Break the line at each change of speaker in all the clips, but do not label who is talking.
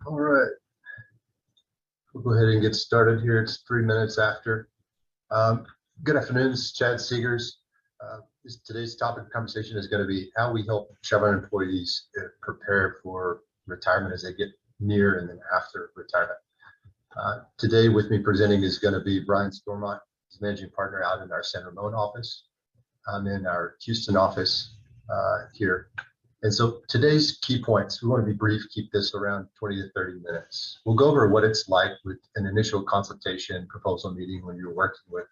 All right, we'll go ahead and get started here. It's 3 minutes after. Good afternoon, this is Chad Seegers. Today's topic of conversation is going to be how we help Chevron employees prepare for retirement as they get near and then after retirement. Today with me presenting is going to be Brian Stormont. He's managing partner out in our San Ramon office. I'm in our Houston office here. And so today's key points, we want to be brief, keep this around 20 to 30 minutes. We'll go over what it's like with an initial consultation proposal meeting when you're working with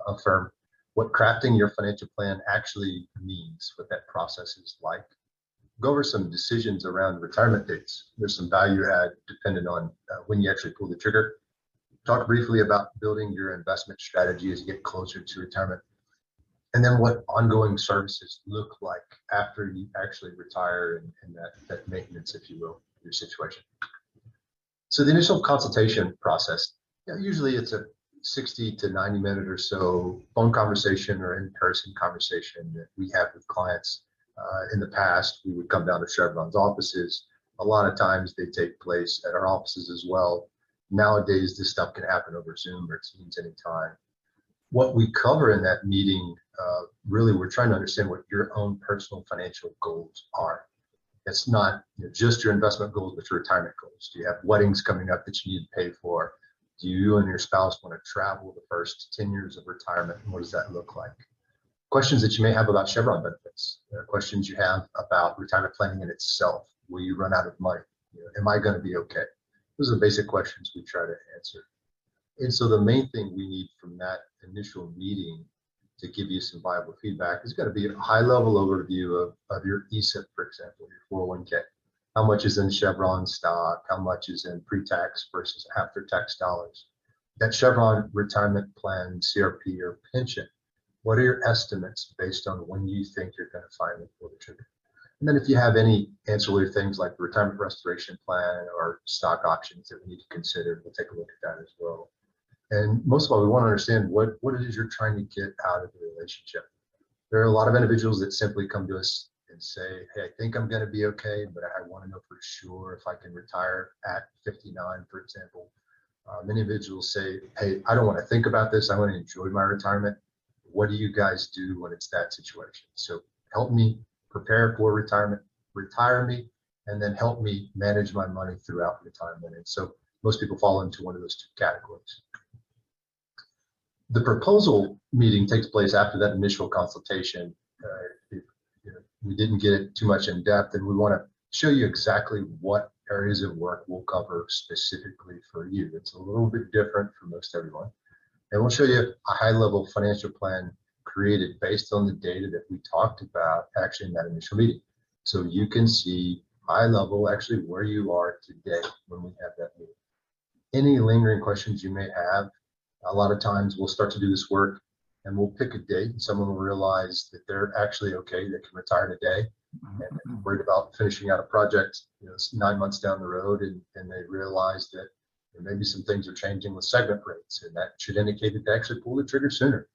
a firm, what crafting your financial plan actually means, what that process is like. Go over some decisions around retirement dates. There's some value add dependent on when you actually pull the trigger. Talk briefly about building your investment strategy as you get closer to retirement. And then what ongoing services look like after you actually retire and that maintenance, if you will, your situation. So the initial consultation process, usually it's a 60 to 90 minute or so phone conversation or in-person conversation that we have with clients. In the past, we would come down to Chevron's offices. A lot of times they take place at our offices as well. Nowadays, this stuff can happen over Zoom or Teams anytime. What we cover in that meeting, really, we're trying to understand what your own personal financial goals are. It's not just your investment goals, but your retirement goals. Do you have weddings coming up that you need to pay for? Do you and your spouse want to travel the first 10 years of retirement? And what does that look like? Questions that you may have about Chevron benefits. There are questions you have about retirement planning in itself. Will you run out of money? Am I going to be okay? Those are the basic questions we try to answer. And so the main thing we need from that initial meeting to give you some viable feedback is going to be a high-level overview of your CIP, for example, your 401k. How much is in Chevron stock? How much is in pre-tax versus after-tax dollars? That Chevron retirement plan, CRP or pension, what are your estimates based on when you think you're going to finally pull the trigger? And then if you have any ancillary things like the retirement restoration plan or stock options that we need to consider, we'll take a look at that as well. And most of all, we want to understand what it is you're trying to get out of the relationship. There are a lot of individuals that simply come to us and say, hey, I think I'm going to be okay, but I want to know for sure if I can retire at 59, for example. Many individuals say, hey, I don't want to think about this. I want to enjoy my retirement. What do you guys do when it's that situation? So help me prepare for retirement, retire me, and then help me manage my money throughout retirement. And so most people fall into one of those two categories. The proposal meeting takes place after that initial consultation. We didn't get it too much in depth, and we want to show you exactly what areas of work we'll cover specifically for you. It's a little bit different for most everyone. And we'll show you a high-level financial plan created based on the data that we talked about actually in that initial meeting. So you can see high-level actually where you are today when we have that meeting. Any lingering questions you may have, a lot of times we'll start to do this work and we'll pick a date and someone will realize that they're actually okay, they can retire today and worried about finishing out a project, it's 9 months down the road and they realize that maybe some things are changing with segment rates and that should indicate that they actually pull the trigger sooner.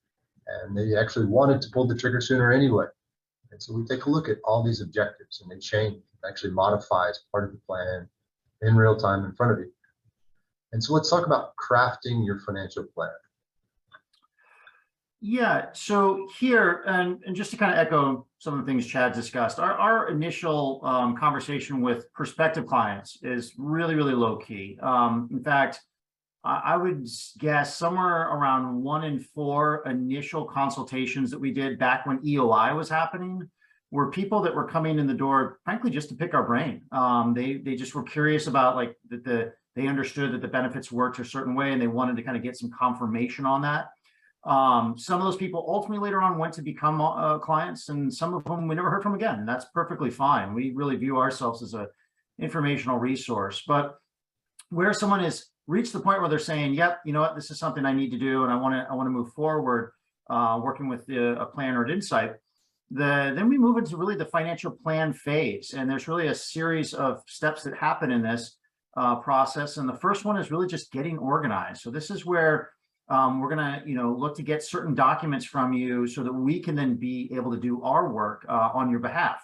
And they actually wanted to pull the trigger sooner anyway. And so we take a look at all these objectives and they change, actually modify as part of the plan in real time in front of you. And so let's talk about crafting your financial plan.
Yeah, so here, and just to kind of echo some of the things Chad discussed, our initial conversation with prospective clients is really, really low key. In fact, I would guess somewhere around 1 in 4 initial consultations that we did back when EOI was happening were people that were coming in the door, frankly, just to pick our brain. They just were curious about like they understood that the benefits worked a certain way and they wanted to kind of get some confirmation on that. Some of those people ultimately later on went to become clients, and some of whom we never heard from again. And that's perfectly fine. We really view ourselves as an informational resource. But where someone has reached the point where they're saying, yep, you know what, this is something I need to do and I want to move forward working with a plan or an insight, then we move into really the financial plan phase. And there's really a series of steps that happen in this process. And the first one is really just getting organized. So this is where we're going to, look to get certain documents from you so that we can then be able to do our work on your behalf.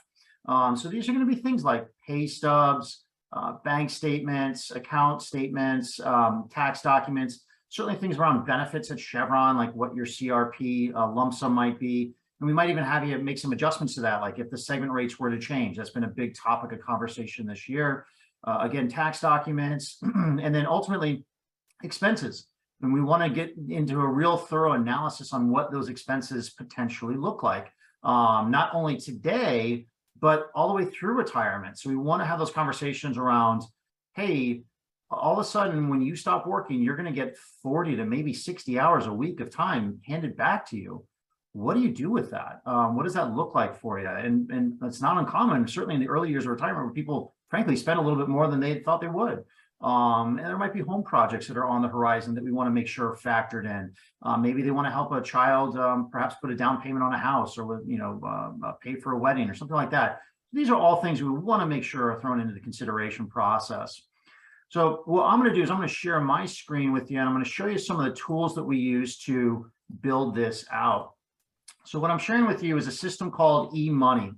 So these are going to be things like pay stubs, bank statements, account statements, tax documents, certainly things around benefits at Chevron, like what your CRP lump sum might be. And we might even have you make some adjustments to that, like if the segment rates were to change. That's been a big topic of conversation this year. Again, tax documents, and then ultimately expenses. And we want to get into a real thorough analysis on what those expenses potentially look like, not only today, but all the way through retirement. So we want to have those conversations around, hey, all of a sudden, when you stop working, you're going to get 40 to maybe 60 hours a week of time handed back to you. What do you do with that? What does that look like for you? And it's not uncommon, certainly in the early years of retirement, where people, frankly, spend a little bit more than they thought they would. And there might be home projects that are on the horizon that we want to make sure are factored in. Maybe they want to help a child, perhaps put a down payment on a house, or pay for a wedding or something like that. These are all things we want to make sure are thrown into the consideration process. So what I'm going to do is I'm going to share my screen with you, and I'm going to show you some of the tools that we use to build this out. So what I'm sharing with you is a system called eMoney.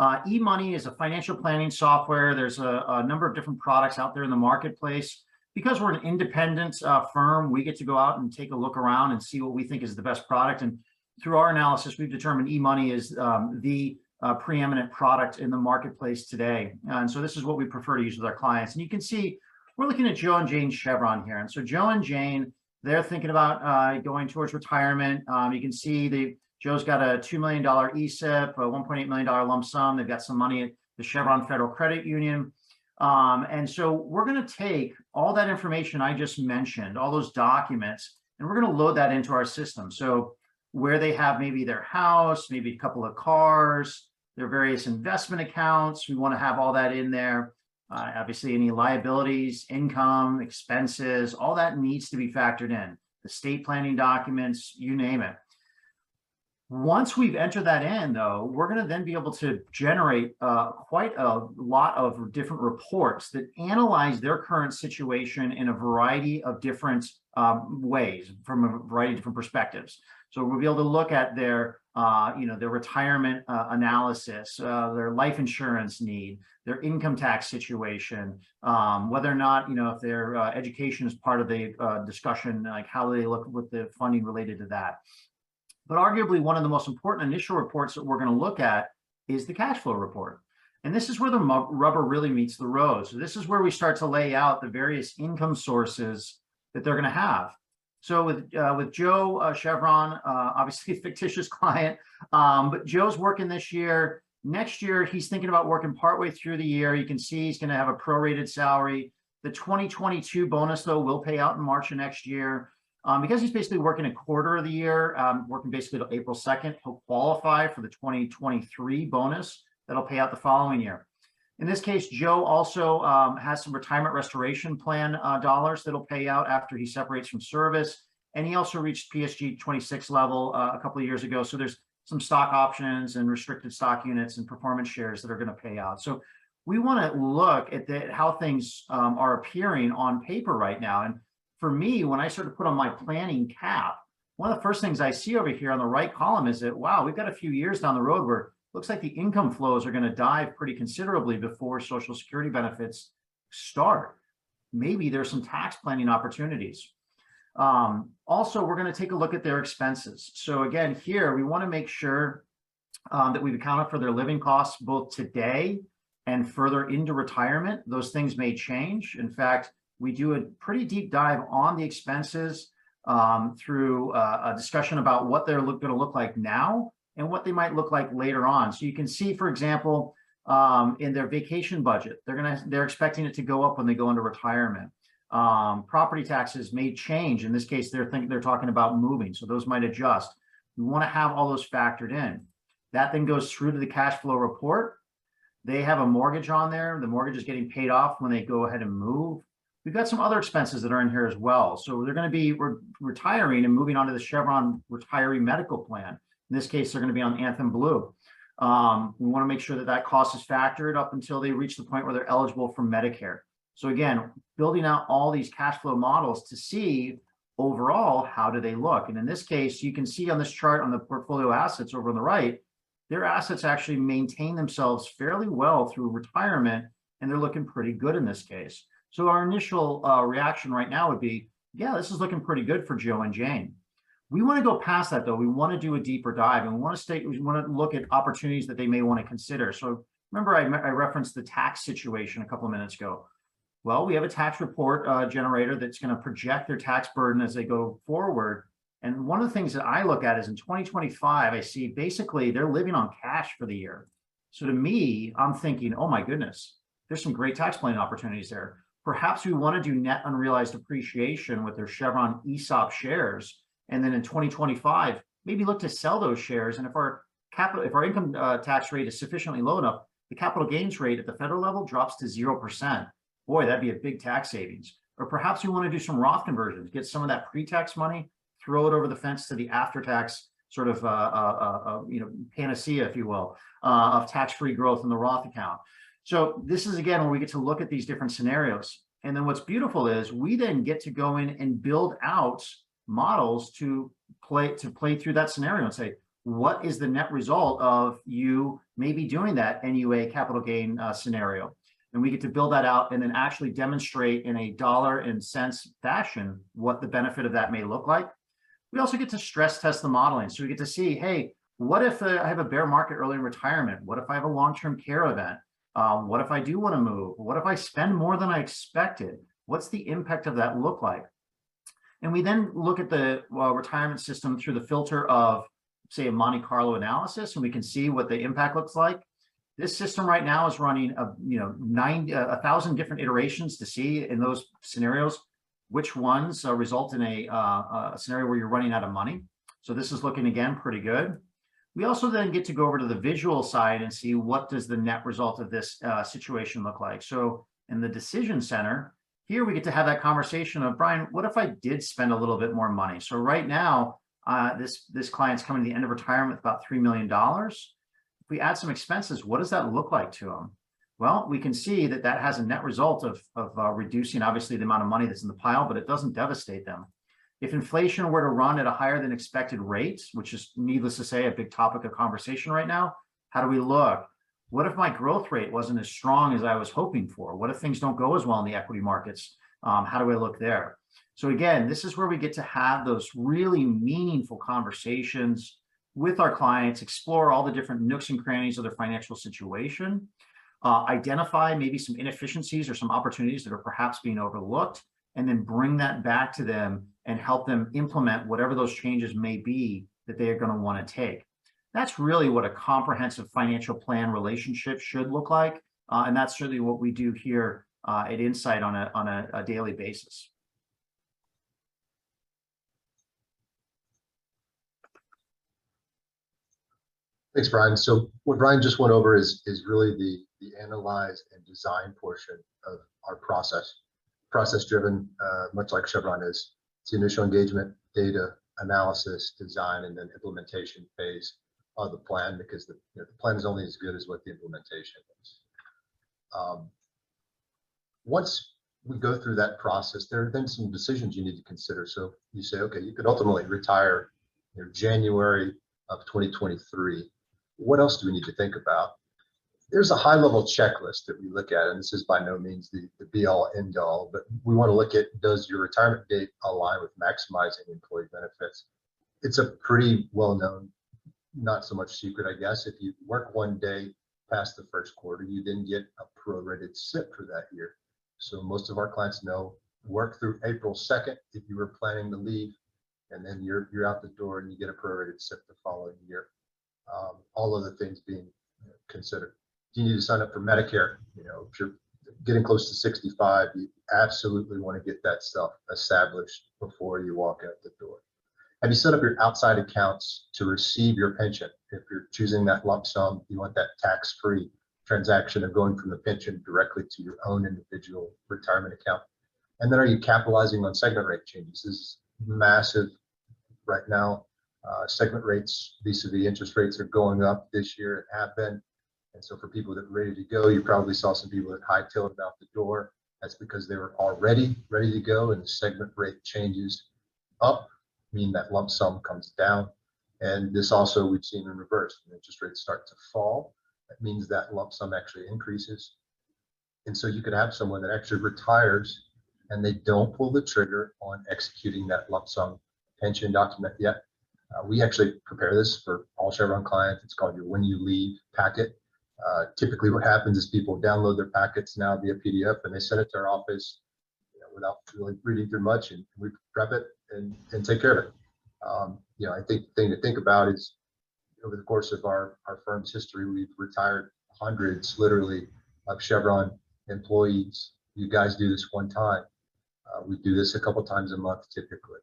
eMoney is a financial planning software. There's a number of different products out there in the marketplace. Because we're an independent firm, we get to go out and take a look around and see what we think is the best product. And through our analysis, we've determined eMoney is the preeminent product in the marketplace today. And so this is what we prefer to use with our clients. And you can see we're looking at Joe and Jane Chevron here. And so Joe and Jane, they're thinking about going towards retirement. You can see Joe's got a $2 million ESIP, a $1.8 million lump sum. They've got some money at the Chevron Federal Credit Union. And so we're going to take all that information I just mentioned, all those documents, and we're going to load that into our system. So where they have maybe their house, maybe a couple of cars, their various investment accounts, we want to have all that in there. Obviously, any liabilities, income, expenses, all that needs to be factored in. The estate planning documents, you name it. Once we've entered that in, though, we're going to then be able to generate quite a lot of different reports that analyze their current situation in a variety of different ways, from a variety of different perspectives. So we'll be able to look at their retirement analysis, their life insurance need, their income tax situation, whether or not, if their education is part of the discussion, like how they look with the funding related to that. But arguably, one of the most important initial reports that we're going to look at is the cash flow report. And this is where the rubber really meets the road. So this is where we start to lay out the various income sources that they're going to have. So with Joe Chevron, obviously a fictitious client, but Joe's working this year. Next year, he's thinking about working partway through the year. You can see he's going to have a prorated salary. The 2022 bonus, though, will pay out in March of next year. Because he's basically working a quarter of the year, working basically till April 2nd, he'll qualify for the 2023 bonus that'll pay out the following year. In this case, Joe also has some retirement restoration plan dollars that'll pay out after he separates from service. And he also reached PSG 26 level a couple of years ago. So there's some stock options and restricted stock units and performance shares that are going to pay out. So we want to look at how things are appearing on paper right now. And for me, when I started to put on my planning cap, one of the first things I see over here on the right column is that, wow, we've got a few years down the road where it looks like the income flows are going to dive pretty considerably before Social Security benefits start. Maybe there's some tax planning opportunities. Also, we're going to take a look at their expenses. So again, here, we want to make sure that we've accounted for their living costs both today and further into retirement. Those things may change. In fact, we do a pretty deep dive on the expenses through a discussion about what they're going to look like now and what they might look like later on. So you can see, for example, in their vacation budget, they're expecting it to go up when they go into retirement. Property taxes may change. In this case, they're talking about moving, so those might adjust. We want to have all those factored in. That then goes through to the cash flow report. They have a mortgage on there. The mortgage is getting paid off when they go ahead and move. We've got some other expenses that are in here as well. So they're going to be retiring and moving on to the Chevron retiree medical plan. In this case, they're going to be on Anthem Blue. We want to make sure that that cost is factored up until they reach the point where they're eligible for Medicare. So again, building out all these cash flow models to see overall, how do they look? And in this case, you can see on this chart on the portfolio assets over on the right, their assets actually maintain themselves fairly well through retirement and they're looking pretty good in this case. So our initial reaction right now would be, yeah, this is looking pretty good for Joe and Jane. We want to go past that though. We want to do a deeper dive, and we want to look at opportunities that they may want to consider. So remember, I referenced the tax situation a couple of minutes ago. Well, we have a tax report generator that's going to project their tax burden as they go forward. And one of the things that I look at is in 2025, I see basically they're living on cash for the year. So to me, I'm thinking, oh my goodness, there's some great tax planning opportunities there. Perhaps we want to do net unrealized appreciation with their Chevron ESOP shares. And then in 2025, maybe look to sell those shares. And if our income tax rate is sufficiently low enough, the capital gains rate at the federal level drops to 0%. Boy, that'd be a big tax savings. Or perhaps we want to do some Roth conversions, get some of that pre-tax money, throw it over the fence to the after-tax sort of panacea, if you will, of tax-free growth in the Roth account. So this is, again, where we get to look at these different scenarios. And then what's beautiful is we then get to go in and build out models to play through that scenario and say, what is the net result of you maybe doing that NUA capital gain scenario? And we get to build that out and then actually demonstrate in a dollar and cents fashion what the benefit of that may look like. We also get to stress test the modeling. So we get to see, hey, what if I have a bear market early in retirement? What if I have a long-term care event? What if I do want to move? What if I spend more than I expected? What's the impact of that look like? And we then look at the retirement system through the filter of, say, a Monte Carlo analysis, and we can see what the impact looks like. This system right now is running 1,000 different iterations to see in those scenarios which ones result in a scenario where you're running out of money. So this is looking, again, pretty good. We also then get to go over to the visual side and see what does the net result of this situation look like. So in the decision center, here we get to have that conversation of, Brian, what if I did spend a little bit more money? So right now, this client's coming to the end of retirement with about $3 million. If we add some expenses, what does that look like to them? Well, we can see that that has a net result of reducing, obviously, the amount of money that's in the pile, but it doesn't devastate them. If inflation were to run at a higher than expected rate, which is, needless to say, a big topic of conversation right now, how do we look? What if my growth rate wasn't as strong as I was hoping for? What if things don't go as well in the equity markets? How do I look there? So again, this is where we get to have those really meaningful conversations with our clients, explore all the different nooks and crannies of their financial situation, identify maybe some inefficiencies or some opportunities that are perhaps being overlooked, and then bring that back to them and help them implement whatever those changes may be that they are going to want to take. That's really what a comprehensive financial plan relationship should look like. And that's certainly what we do here at Insight on a daily basis.
Thanks, Brian. So what Brian just went over is really the analyze and design portion of our process driven, much like Chevron is. It's the initial engagement, data analysis, design, and then implementation phase of the plan, because the plan is only as good as what the implementation is. Once we go through that process, there are then some decisions you need to consider. So you say, okay, you could ultimately retire January of 2023. What else do we need to think about? There's a high level checklist that we look at, and this is by no means the be all end all, but we want to look at, does your retirement date align with maximizing employee benefits? It's a pretty well known, not so much secret, I guess. If you work one day past the first quarter, you then get a prorated SIP for that year. So most of our clients know, work through April 2nd if you were planning to leave, and then you're out the door and you get a prorated SIP the following year. All of the things being considered. You need to sign up for Medicare. If you're getting close to 65, you absolutely want to get that stuff established before you walk out the door. Have you set up your outside accounts to receive your pension? If you're choosing that lump sum, you want that tax-free transaction of going from the pension directly to your own individual retirement account. And then are you capitalizing on segment rate changes? This is massive right now. Segment rates vis-a-vis interest rates are going up this year and have been. And so for people that are ready to go, you probably saw some people that hightailed out the door. That's because they were already ready to go, and the segment rate changes up, mean that lump sum comes down. And this also we've seen in reverse. When interest rates start to fall, that means that lump sum actually increases. And so you could have someone that actually retires and they don't pull the trigger on executing that lump sum pension document yet. We actually prepare this for all Chevron clients. It's called your When You Leave packet. Typically what happens is people download their packets now via PDF and they send it to our office, without really reading through much, and we prep it and take care of it. I think the thing to think about is over the course of our firm's history, we've retired hundreds, literally, of Chevron employees. You guys do this one time. We do this a couple times a month, typically.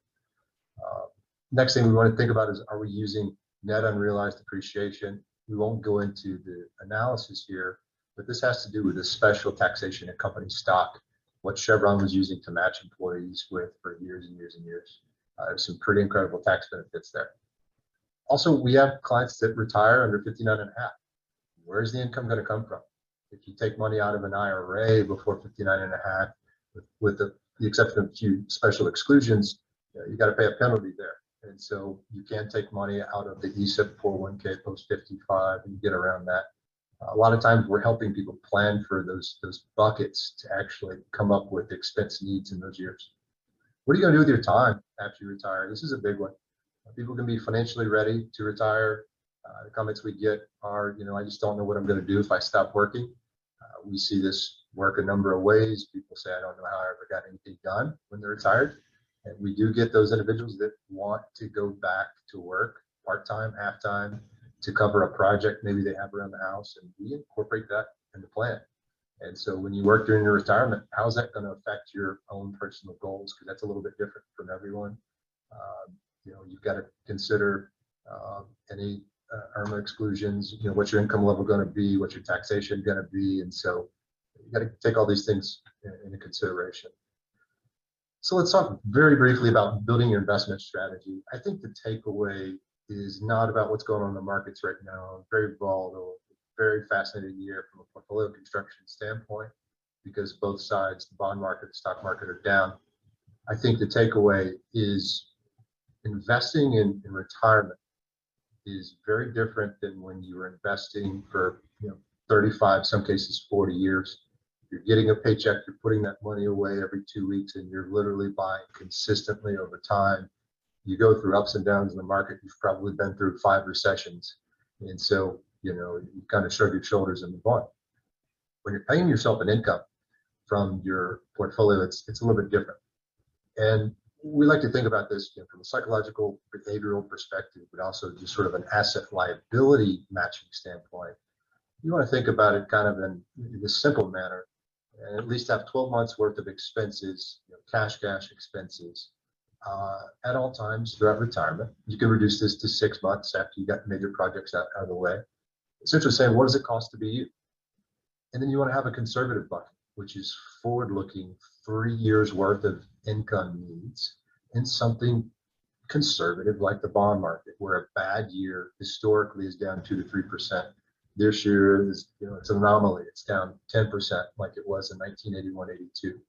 Next thing we want to think about is, are we using net unrealized appreciation? We won't go into the analysis here, but this has to do with the special taxation of company stock, what Chevron was using to match employees with for years and years and years. There's some pretty incredible tax benefits there. Also, we have clients that retire under 59 and a half. Where's the income going to come from? If you take money out of an IRA before 59 and a half, with the exception of a few special exclusions, you got to pay a penalty there. And so you can take money out of the ESIP 401k post 55 and get around that. A lot of times we're helping people plan for those buckets to actually come up with expense needs in those years. What are you going to do with your time after you retire? This is a big one. People can be financially ready to retire. The comments we get are, I just don't know what I'm going to do if I stop working. We see this work a number of ways. People say, I don't know how I ever got anything done when they're retired. And we do get those individuals that want to go back to work part-time, half-time, to cover a project maybe they have around the house, and we incorporate that in the plan. And so when you work during your retirement, how's that going to affect your own personal goals? Because that's a little bit different from everyone. You've got to consider any IRMA exclusions, what's your income level going to be, what's your taxation going to be. And so you got to take all these things into consideration. So let's talk very briefly about building your investment strategy. I think the takeaway is not about what's going on in the markets right now. Very volatile, very fascinating year from a portfolio construction standpoint, because both sides, the bond market, the stock market, are down. I think the takeaway is investing in retirement is very different than when you were investing for 35, some cases 40 years. You're getting a paycheck, you're putting that money away every 2 weeks, and you're literally buying consistently over time. You go through ups and downs in the market. You've probably been through 5 recessions. And so, you kind of shrug your shoulders and move on. When you're paying yourself an income from your portfolio, it's a little bit different. And we like to think about this from a psychological, behavioral perspective, but also just sort of an asset liability matching standpoint. You want to think about it kind of in this simple manner, and at least have 12 months worth of expenses, cash expenses, at all times throughout retirement. You can reduce this to 6 months after you got major projects out of the way. Essentially saying, what does it cost to be you? And then you want to have a conservative bucket, which is forward-looking 3 years worth of income needs, and something conservative like the bond market, where a bad year historically is down 2 to 3%. This year is, it's an anomaly. It's down 10% like it was in 1981, 82.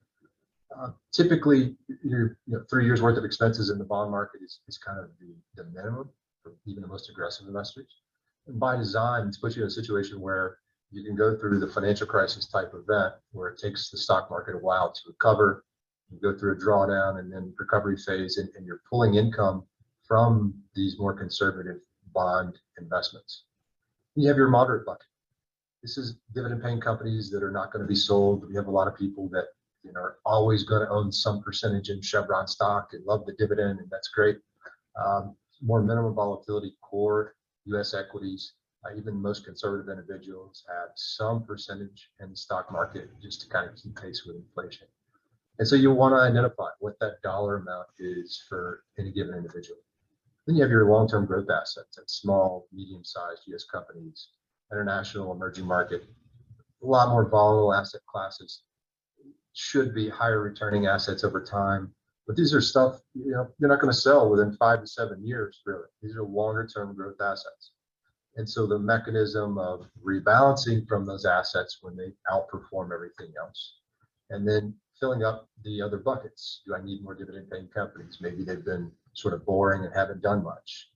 Typically, your 3 years worth of expenses in the bond market is kind of the minimum for even the most aggressive investors. And by design, it's put you in a situation where you can go through the financial crisis type event where it takes the stock market a while to recover. You go through a drawdown and then recovery phase, and you're pulling income from these more conservative bond investments. You have your moderate bucket. This is dividend paying companies that are not going to be sold. We have a lot of people that are always going to own some percentage in Chevron stock and love the dividend, and that's great. More minimum volatility core U.S. equities. Even most conservative individuals have some percentage in the stock market just to kind of keep pace with inflation. And so you want to identify what that dollar amount is for any given individual. Then you have your long-term growth assets at small, medium-sized U.S. companies, international, emerging market, a lot more volatile asset classes, should be higher returning assets over time. But these are stuff, you're not going to sell within 5 to 7 years, really. These are longer-term growth assets. And so the mechanism of rebalancing from those assets when they outperform everything else, and then filling up the other buckets. Do I need more dividend paying companies? Maybe they've been sort of boring and haven't done much.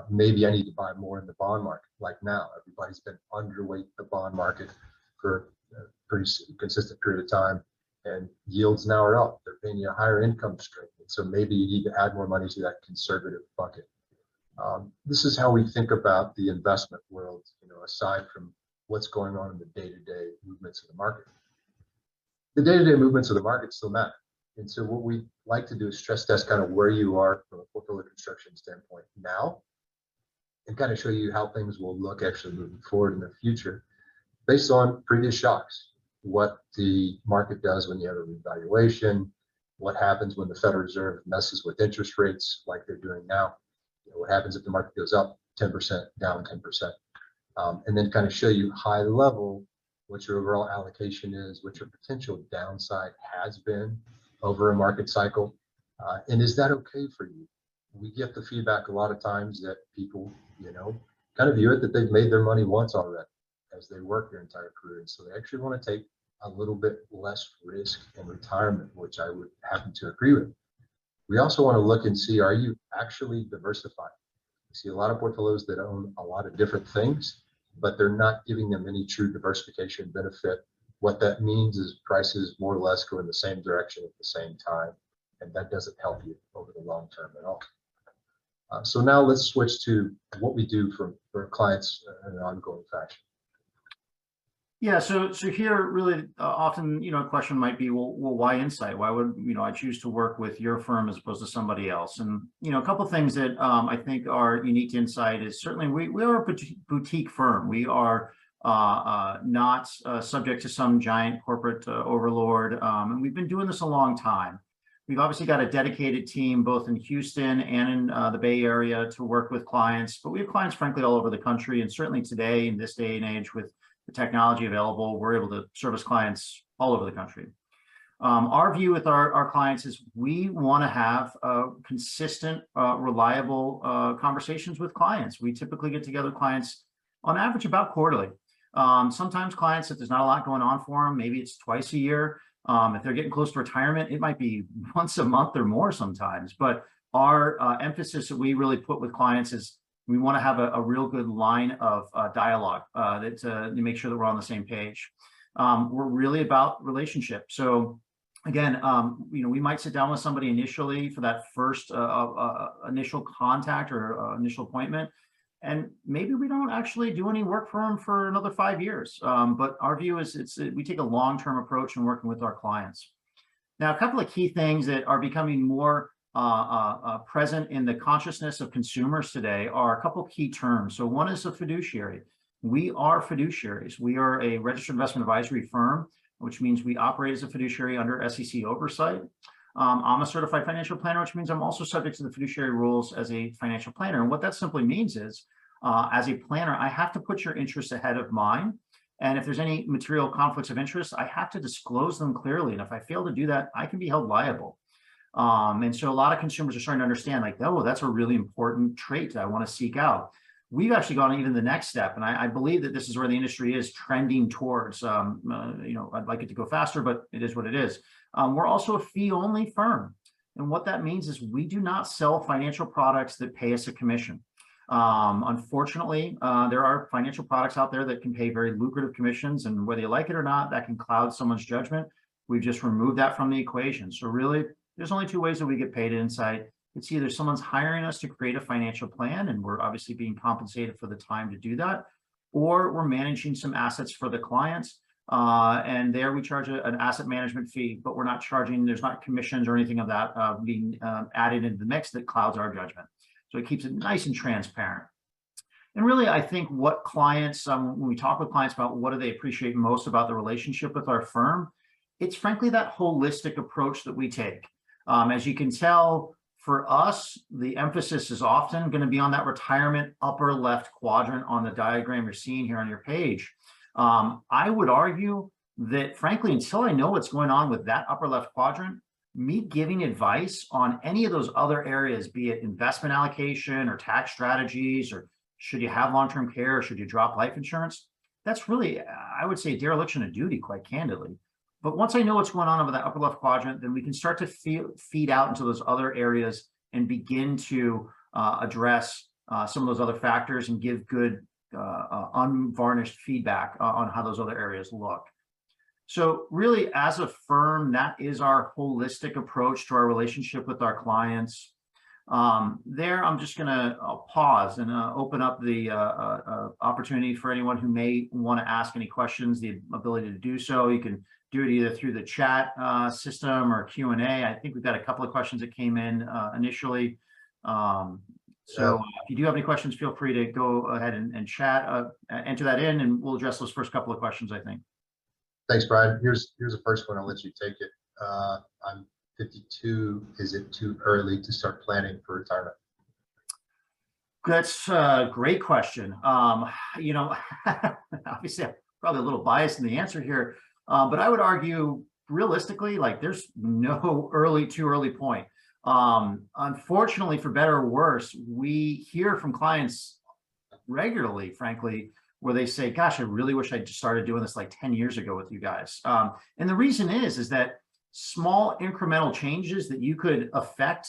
Maybe I need to buy more in the bond market. Like now, everybody's been underweight the bond market for pretty consistent period of time, and yields now are up. They're paying you a higher income stream. So maybe you need to add more money to that conservative bucket. This is how we think about the investment world, aside from what's going on in the day-to-day movements of the market. The day-to-day movements of the market still matter. And so what we like to do is stress test kind of where you are from a portfolio construction standpoint now, and kind of show you how things will look actually moving forward in the future based on previous shocks. What the market does when you have a revaluation, what happens when the Federal Reserve messes with interest rates like they're doing now, what happens if the market goes up 10%, down 10%, and then kind of show you high level what your overall allocation is, what your potential downside has been over a market cycle, and is that okay for you? We get the feedback a lot of times that people, kind of view it that they've made their money once already as they work their entire career, and so they actually want to take a little bit less risk in retirement, which I would happen to agree with. We also want to look and see, are you actually diversified? We see a lot of portfolios that own a lot of different things, but they're not giving them any true diversification benefit. What that means is prices more or less go in the same direction at the same time, and that doesn't help you over the long term at all. So now let's switch to what we do for clients in an ongoing fashion.
Yeah, so here really often, a question might be, well, why Insight? Why would, I choose to work with your firm as opposed to somebody else? And, a couple of things that I think are unique to Insight is certainly we are a boutique firm. We are not subject to some giant corporate overlord. And we've been doing this a long time. We've obviously got a dedicated team, both in Houston and in the Bay Area, to work with clients, but we have clients, frankly, all over the country. And certainly today, in this day and age, with the technology available, we're able to service clients all over the country. Our view with our clients is we want to have consistent, reliable conversations with clients. We typically get together with clients on average about quarterly. Sometimes clients, if there's not a lot going on for them, maybe it's twice a year. If they're getting close to retirement, it might be once a month or more sometimes. But our emphasis that we really put with clients is we want to have a real good line of dialogue to make sure that we're on the same page. We're really about relationship. So again, we might sit down with somebody initially for that first initial contact or initial appointment, and maybe we don't actually do any work for them for another 5 years. But our view is we take a long-term approach in working with our clients. Now, a couple of key things that are becoming more present in the consciousness of consumers today are a couple key terms. So one is a fiduciary. We are fiduciaries. We are a registered investment advisory firm, which means we operate as a fiduciary under SEC oversight. I'm a certified financial planner, which means I'm also subject to the fiduciary rules as a financial planner. And what that simply means is, as a planner, I have to put your interests ahead of mine. And if there's any material conflicts of interest, I have to disclose them clearly. And if I fail to do that, I can be held liable. And so a lot of consumers are starting to understand, like, oh, that's a really important trait that I want to seek out. We've actually gone even the next step, and I believe that this is where the industry is trending towards. I'd like it to go faster, but it is what it is. We're also a fee-only firm, and what that means is we do not sell financial products that pay us a commission. Unfortunately, there are financial products out there that can pay very lucrative commissions, and whether you like it or not, that can cloud someone's judgment. We've just removed that from the equation. So really, there's only two ways that we get paid at Insight. It's either someone's hiring us to create a financial plan, and we're obviously being compensated for the time to do that, or we're managing some assets for the clients. And there we charge an asset management fee, but we're not charging, there's not commissions or anything of that being added into the mix that clouds our judgment. So it keeps it nice and transparent. And really, I think what clients, when we talk with clients about what do they appreciate most about the relationship with our firm, it's frankly that holistic approach that we take. As you can tell, for us, the emphasis is often going to be on that retirement upper left quadrant on the diagram you're seeing here on your page. I would argue that, frankly, until I know what's going on with that upper left quadrant, me giving advice on any of those other areas, be it investment allocation or tax strategies, or should you have long-term care, or should you drop life insurance, that's really, I would say, dereliction of duty, quite candidly. But once I know what's going on over that upper left quadrant, then we can start to feed out into those other areas and begin to address some of those other factors and give good, unvarnished feedback on how those other areas look. So really, as a firm, that is our holistic approach to our relationship with our clients. There, I'm just going to pause and open up the opportunity for anyone who may want to ask any questions, the ability to do so. You can do it either through the chat system or Q&A. I think we've got a couple of questions that came in initially. So if you do have any questions, feel free to go ahead and chat, enter that in, and we'll address those first couple of questions, I think.
Thanks, Brian. Here's the first one. I'll let you take it. I'm 52. Is it too early to start planning for retirement?
That's a great question. You know, obviously I'm probably a little biased in the answer here, but I would argue realistically, like there's no too early point. Unfortunately, for better or worse, we hear from clients regularly, frankly, where they say, gosh, I really wish I just started doing this like 10 years ago with you guys. And the reason is that small incremental changes that you could affect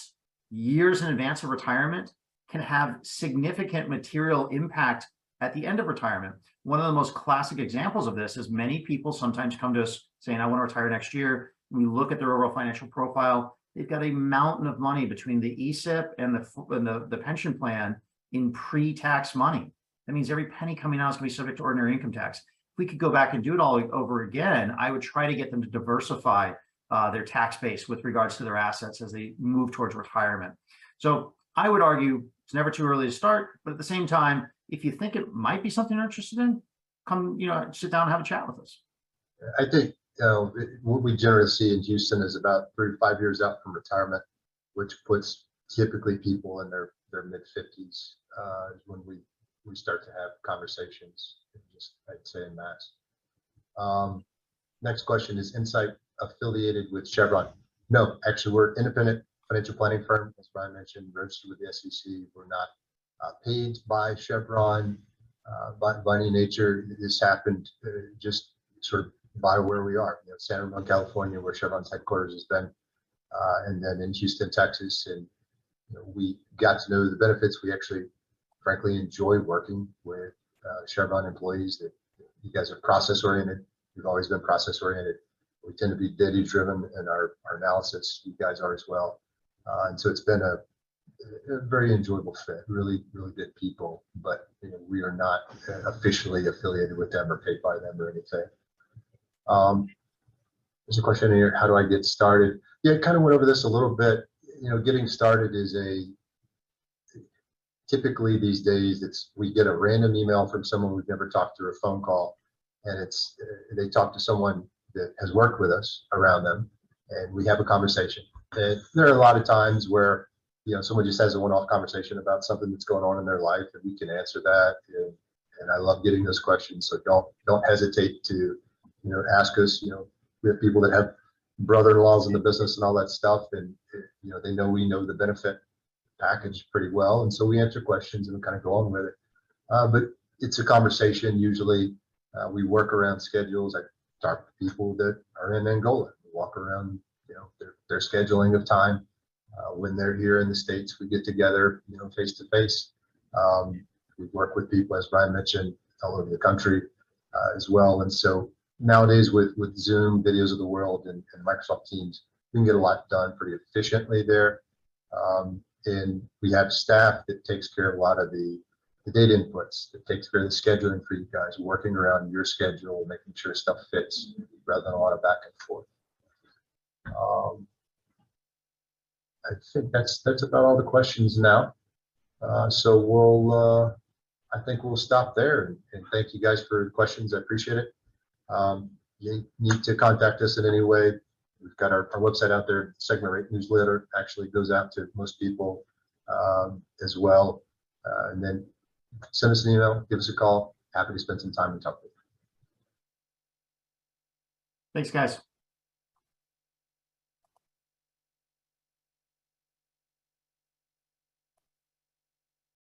years in advance of retirement can have significant material impact at the end of retirement. One of the most classic examples of this is many people sometimes come to us saying, I want to retire next year. We look at their overall financial profile. They've got a mountain of money between the ESIP and the pension plan in pre-tax money. That means every penny coming out is going to be subject to ordinary income tax. If we could go back and do it all over again, I would try to get them to diversify their tax base with regards to their assets as they move towards retirement. So I would argue it's never too early to start, but at the same time, if you think it might be something you're interested in, come, sit down and have a chat with us.
I think what we generally see in Houston is about 3 to 5 years out from retirement, which puts typically people in their mid-50s when we start to have conversations, just I'd say in mass. Next question, is Insight affiliated with Chevron? No, actually, we're an independent financial planning firm, as Brian mentioned, registered with the SEC. We're not paid by Chevron by any nature. This happened just sort of by where we are, San Ramon, California, where Chevron's headquarters has been, and then in Houston, Texas. And we got to know the benefits. We actually, frankly, enjoy working with Chevron employees. That you guys are process oriented. We've always been process oriented. We tend to be data driven in our analysis. You guys are as well. And so it's been a very enjoyable fit, really, really good people, but we are not officially affiliated with them or paid by them or anything. There's a question here, how do I get started? Yeah, kind of went over this a little bit. Getting started is typically these days, we get a random email from someone we've never talked to, or a phone call, and they talk to someone that has worked with us around them, and we have a conversation. And there are a lot of times where someone just has a one-off conversation about something that's going on in their life, and we can answer that. And I love getting those questions, so don't hesitate to ask us. We have people that have brother-in-laws in the business and all that stuff, and they know we know the benefit package pretty well, and so we answer questions and kind of go on with it. But it's a conversation. Usually, we work around schedules. I talk to people that are in Angola. We walk around, their scheduling of time. When they're here in the States, we get together, face to face. We work with people, as Brian mentioned, all over the country as well. And so nowadays with Zoom, videos of the world, and Microsoft Teams, we can get a lot done pretty efficiently there. And we have staff that takes care of a lot of the data inputs, that takes care of the scheduling for you guys, working around your schedule, making sure stuff fits rather than a lot of back and forth. I think that's about all the questions now. So I think we'll stop there, and thank you guys for the questions. I appreciate it. You need to contact us in any way. We've got our website out there. Segment rate newsletter actually goes out to most people as well. And then send us an email, give us a call. Happy to spend some time and talk with you.
Thanks, guys.